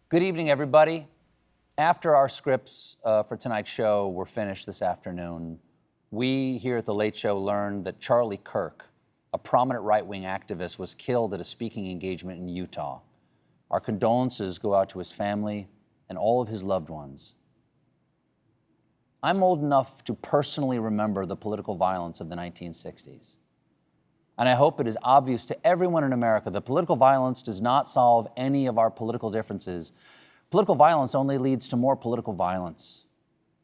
Good evening, everybody. After our scripts for tonight's show were finished this afternoon, we here at The Late Show learned that Charlie Kirk, a prominent right-wing activist, was killed at a speaking engagement in Utah. Our condolences go out to his family and all of his loved ones. I'm old enough to personally remember the political violence of the 1960s. And I hope it is obvious to everyone in America that political violence does not solve any of our political differences. Political violence only leads to more political violence.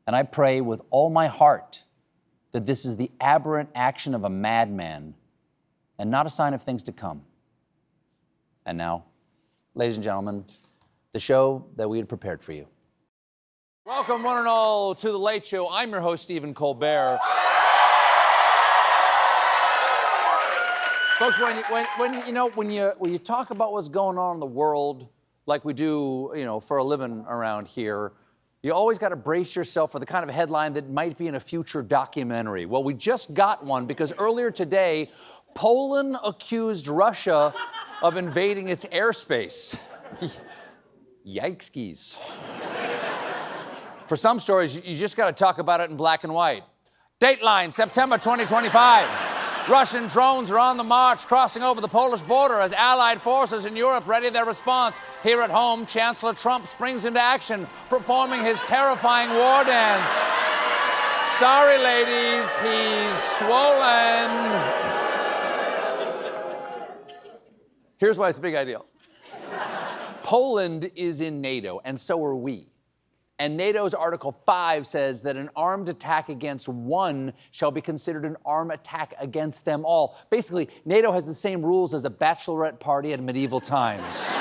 And I pray with all my heart that this is the aberrant action of a madman and not a sign of things to come. And now, ladies and gentlemen, the show that we had prepared for you. Welcome, one and all, to The Late Show. I'm your host, Stephen Colbert. Folks, when you talk about what's going on in the world, like we do, for a living around here, you always got to brace yourself for the kind of headline that might be in a future documentary. Well, we just got one because earlier today, Poland accused Russia of invading its airspace. Yikeskis. For some stories, you just got to talk about it in black and white. Dateline, September 2025. Russian drones are on the march, crossing over the Polish border as Allied forces in Europe ready their response. Here at home, Chancellor Trump springs into action, performing his terrifying war dance. Sorry, ladies, he's swollen. Here's why it's a big idea. Poland is in NATO, and so are we. And NATO's Article 5 says that an armed attack against one shall be considered an armed attack against them all. Basically, NATO has the same rules as a bachelorette party at medieval times.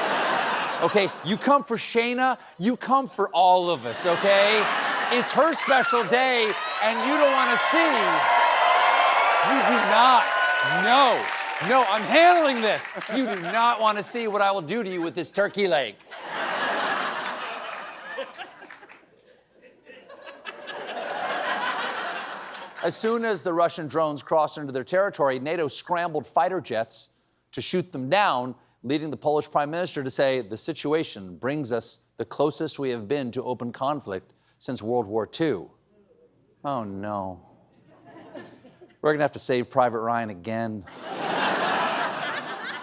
Okay, you come for Shayna, you come for all of us, okay? It's her special day, and you don't want to see. You do not. No, I'm handling this. You do not want to see what I will do to you with this turkey leg. As soon as the Russian drones crossed into their territory, NATO scrambled fighter jets to shoot them down, leading the Polish prime minister to say, the situation brings us the closest we have been to open conflict since World War II. Oh, no. We're going to have to save Private Ryan again.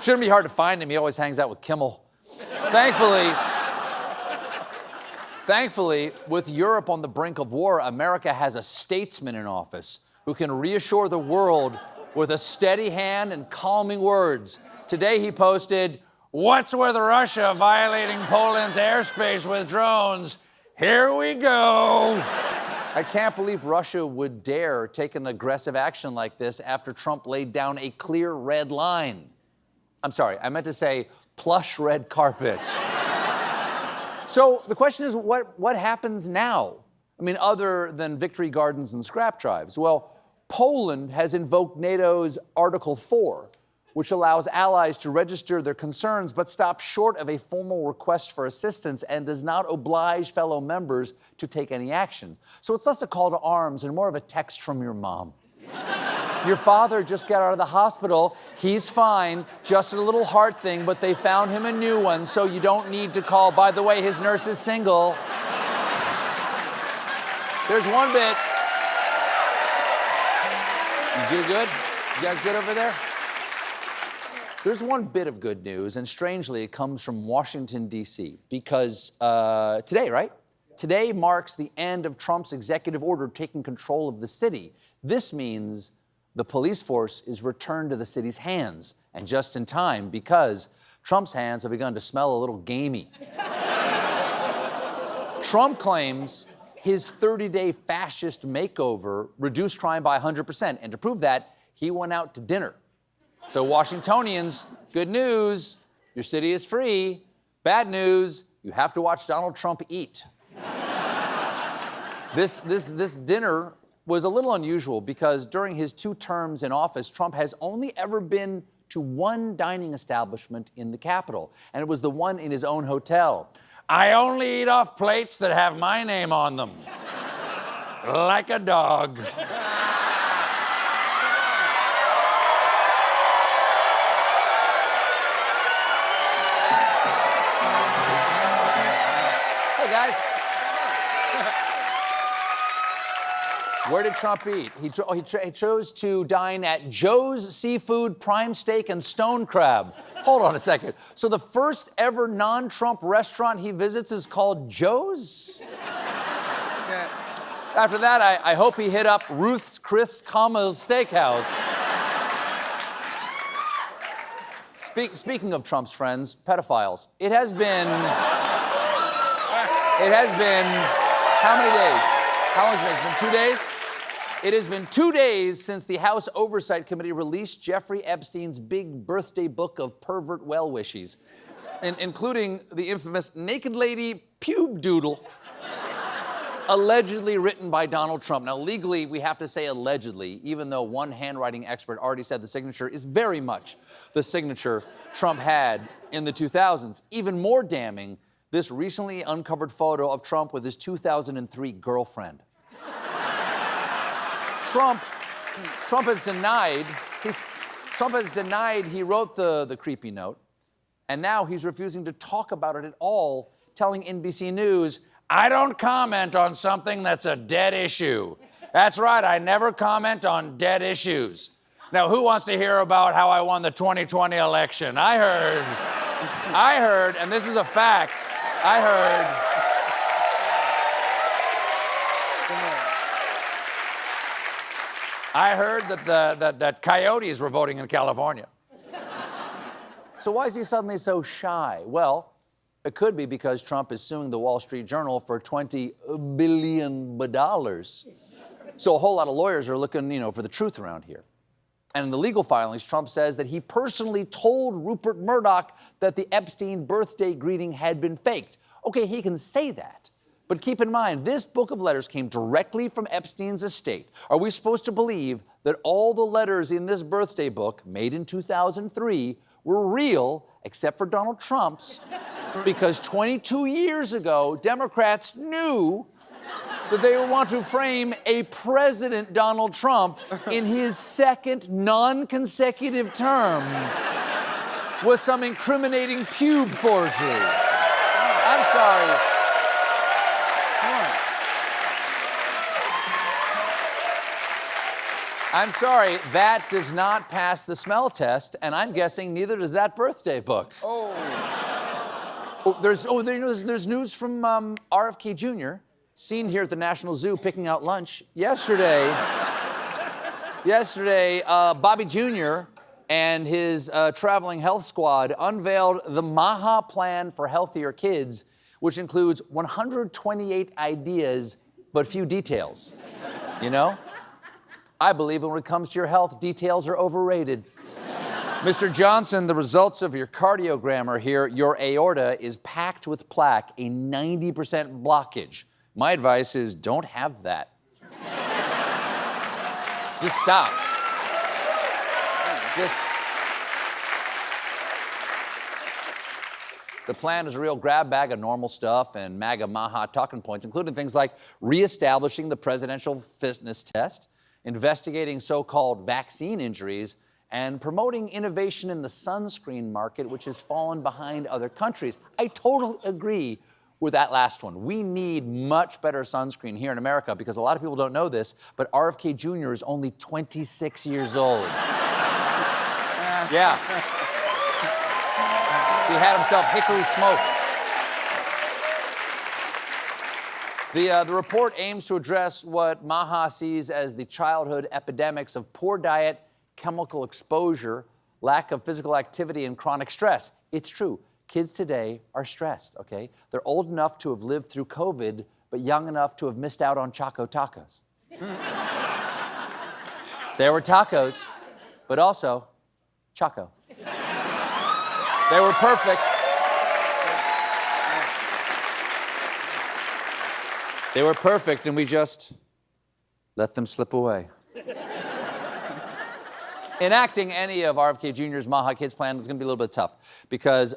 Shouldn't be hard to find him. He always hangs out with Kimmel. Thankfully, with Europe on the brink of war, America has a statesman in office who can reassure the world with a steady hand and calming words. Today he posted, "What's with Russia violating Poland's airspace with drones? Here we go." I can't believe Russia would dare take an aggressive action like this after Trump laid down a clear red line. I'm sorry, I meant to say plush red carpet. So the question is, what happens now? I mean, other than victory gardens and scrap drives? Well, Poland has invoked NATO's Article 4, which allows allies to register their concerns but stops short of a formal request for assistance and does not oblige fellow members to take any action. So it's less a call to arms and more of a text from your mom. Your father just got out of the hospital. He's fine. Just a little heart thing, but they found him a new one, so you don't need to call. By the way, his nurse is single. There's one bit. You do good? You guys good over there? There's one bit of good news, and strangely, it comes from Washington, D.C., because today, right? Today marks the end of Trump's executive order taking control of the city. This means the police force is returned to the city's hands, and just in time, because Trump's hands have begun to smell a little gamey. Trump claims his 30-day fascist makeover reduced crime by 100%, and to prove that, he went out to dinner. So Washingtonians, good news, your city is free. Bad news, you have to watch Donald Trump eat. This dinner was a little unusual because during his 2 terms in office, Trump has only ever been to one dining establishment in the Capitol, and it was the one in his own hotel. I only eat off plates that have my name on them. Like a dog. guys. Where did Trump eat? He chose to dine at Joe's Seafood, Prime Steak, and Stone Crab. Hold on a second. So the first ever non-Trump restaurant he visits is called Joe's? After that, I hope he hit up Ruth's Chris Kama's Steakhouse. Speaking of Trump's friends, pedophiles, it has been, how many days? How long has it been? It's been 2 days? It has been 2 days since the House Oversight Committee released Jeffrey Epstein's big birthday book of pervert well-wishes, including the infamous Naked Lady Pube Doodle, allegedly written by Donald Trump. Now, legally, we have to say allegedly, even though one handwriting expert already said the signature is very much the signature Trump had in the 2000s. Even more damning, this recently uncovered photo of Trump with his 2003 girlfriend. Trump has denied he wrote the creepy note, and now he's refusing to talk about it at all, telling NBC News, "I don't comment on something that's a dead issue. That's right, I never comment on dead issues." Now, who wants to hear about how I won the 2020 election? I heard, and this is a fact, I heard that coyotes were voting in California. So why is he suddenly so shy? Well, it could be because Trump is suing the Wall Street Journal for $20 billion. So a whole lot of lawyers are looking, for the truth around here. And in the legal filings, Trump says that he personally told Rupert Murdoch that the Epstein birthday greeting had been faked. Okay, he can say that. But keep in mind, this book of letters came directly from Epstein's estate. Are we supposed to believe that all the letters in this birthday book, made in 2003, were real, except for Donald Trump's? Because 22 years ago, Democrats knew that they would want to frame a President Donald Trump in his second non-consecutive term with some incriminating pube forgery. I'm sorry. I'm sorry, that does not pass the smell test, and I'm guessing neither does that birthday book. There's news from RFK Jr., seen here at the National Zoo picking out lunch. Yesterday, Bobby Jr. and his traveling health squad unveiled the MAHA plan for healthier kids, which includes 128 ideas, but few details. I believe when it comes to your health, details are overrated. Mr. Johnson, the results of your cardiogram are here. Your aorta is packed with plaque, a 90% blockage. My advice is don't have that. Just stop. The plan is a real grab bag of normal stuff and MAGA MAHA talking points, including things like reestablishing the presidential fitness test, investigating so-called vaccine injuries, and promoting innovation in the sunscreen market, which has fallen behind other countries. I totally agree with that last one. We need much better sunscreen here in America because a lot of people don't know this, but RFK Jr. is only 26 years old. Yeah. He had himself hickory smoked. The report aims to address what MAHA sees as the childhood epidemics of poor diet, chemical exposure, lack of physical activity, and chronic stress. It's true. Kids today are stressed, okay? They're old enough to have lived through COVID, but young enough to have missed out on Choco Tacos. There were tacos, but also Choco. They were perfect. They were perfect, and we just let them slip away. Enacting any of RFK Jr.'s MAHA Kids plan is going to be a little bit tough because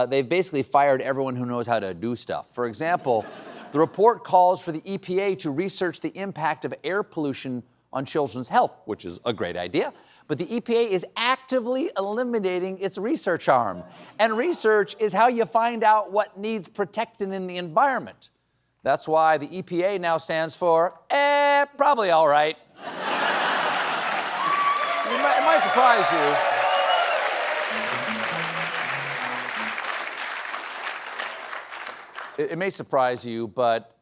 they've basically fired everyone who knows how to do stuff. For example, the report calls for the EPA to research the impact of air pollution on children's health, which is a great idea. But the EPA is actively eliminating its research arm. And research is how you find out what needs protecting in the environment. That's why the EPA now stands for, probably all right. It might surprise you. It may surprise you, but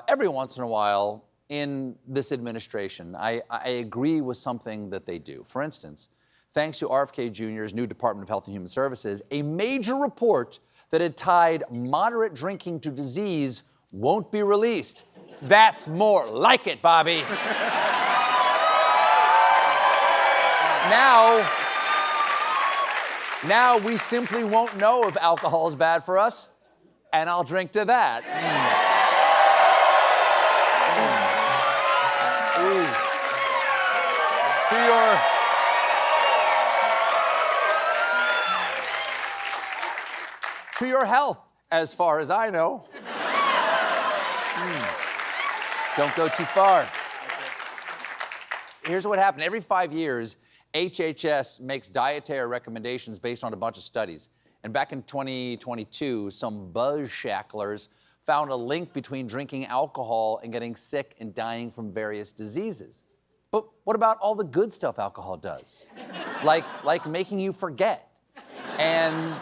every once in a while in this administration, I agree with something that they do. For instance, thanks to RFK Jr.'s new Department of Health and Human Services, a major report that had tied moderate drinking to disease won't be released. That's more like it, Bobby. Now we simply won't know if alcohol is bad for us, and I'll drink to that. To your health, as far as I know. Don't go too far. Here's what happened. Every 5 years, HHS makes dietary recommendations based on a bunch of studies. And back in 2022, some buzzshacklers found a link between drinking alcohol and getting sick and dying from various diseases. But what about all the good stuff alcohol does? Like making you forget. And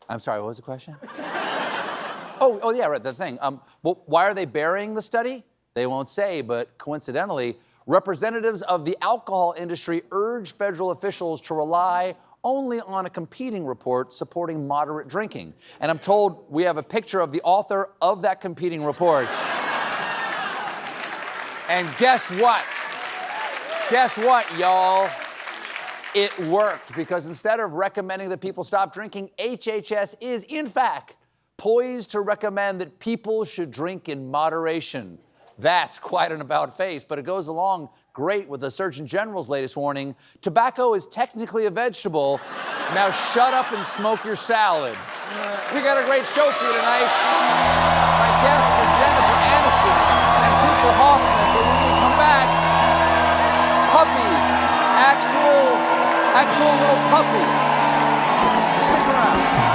I'm sorry, what was the question? Oh, yeah, right, the thing. Well, why are they burying the study? They won't say, but coincidentally, representatives of the alcohol industry urge federal officials to rely only on a competing report supporting moderate drinking. And I'm told we have a picture of the author of that competing report. And guess what? Guess what, y'all? It worked, because instead of recommending that people stop drinking, HHS is, in fact, poised to recommend that people should drink in moderation. That's quite an about-face, but it goes along great with the Surgeon General's latest warning. Tobacco is technically a vegetable. Now shut up and smoke your salad. We got a great show for you tonight. My guests are Jennifer Aniston and Cooper Hoffman, but when we come back, puppies, actual little puppies. Stick around.